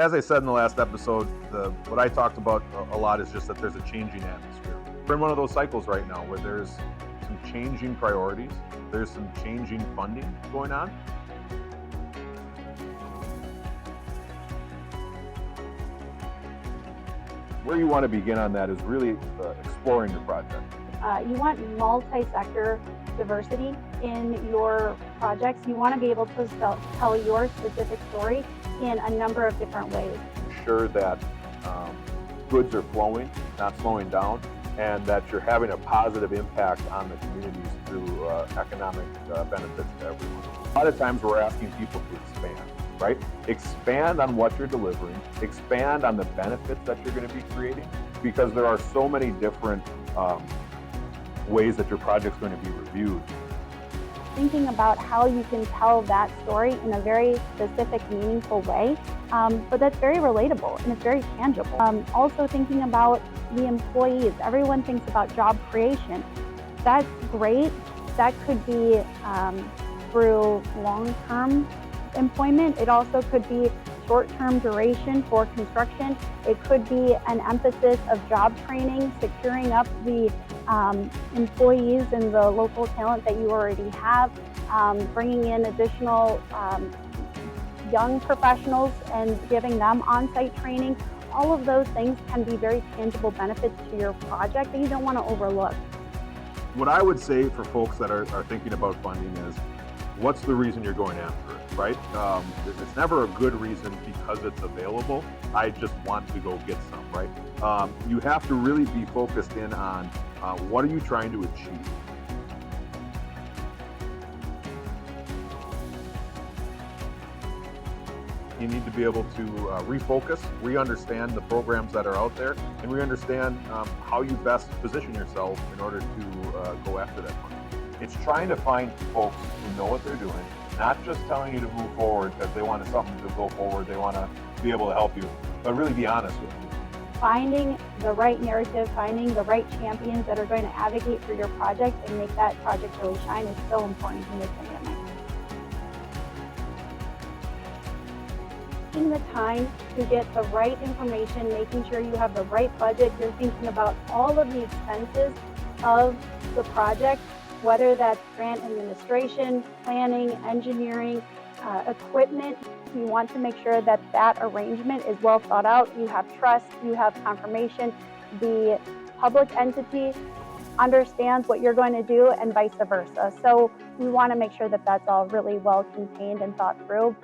as I said in the last episode, what I talked about a lot is just that there's a changing atmosphere. We're in one of those cycles right now where there's some changing priorities, there's some changing funding going on. Where you want to begin on that is really exploring your project. You want multi-sector diversity in your projects. You want to be able to tell your specific story in a number of different ways. Ensure that goods are flowing, not slowing down, and that you're having a positive impact on the communities through economic benefits to everyone. A lot of times we're asking people to expand, right? Expand on what you're delivering, expand on the benefits that you're going to be creating, because there are so many different ways that your project's going to be reviewed. Thinking about how you can tell that story in a very specific, meaningful way, but that's very relatable and it's very tangible. Also thinking about the employees. Everyone thinks about job creation. That's great. That could be through long-term employment. It also could be short-term duration for construction. It could be an emphasis of job training, securing up the employees and the local talent that you already have, bringing in additional young professionals and giving them on-site training. All of those things can be very tangible benefits to your project that you don't want to overlook. What I would say for folks that are thinking about funding is, what's the reason you're going after it, right? It's never a good reason because it's available. I just want to go get some, right? You have to really be focused in on what are you trying to achieve? You need to be able to refocus, re-understand the programs that are out there, and re-understand how you best position yourself in order to go after that money. It's trying to find folks who know what they're doing, not just telling you to move forward because they want something to go forward, they want to be able to help you, but really be honest with you. Finding the right narrative, finding the right champions that are going to advocate for your project and make that project really shine is so important in this pandemic. Taking the time to get the right information, making sure you have the right budget, you're thinking about all of the expenses of the project, whether that's grant administration, planning, engineering, equipment. You want to make sure that that arrangement is well thought out. You have trust, you have confirmation. The public entity understands what you're going to do and vice versa. So we want to make sure that that's all really well contained and thought through.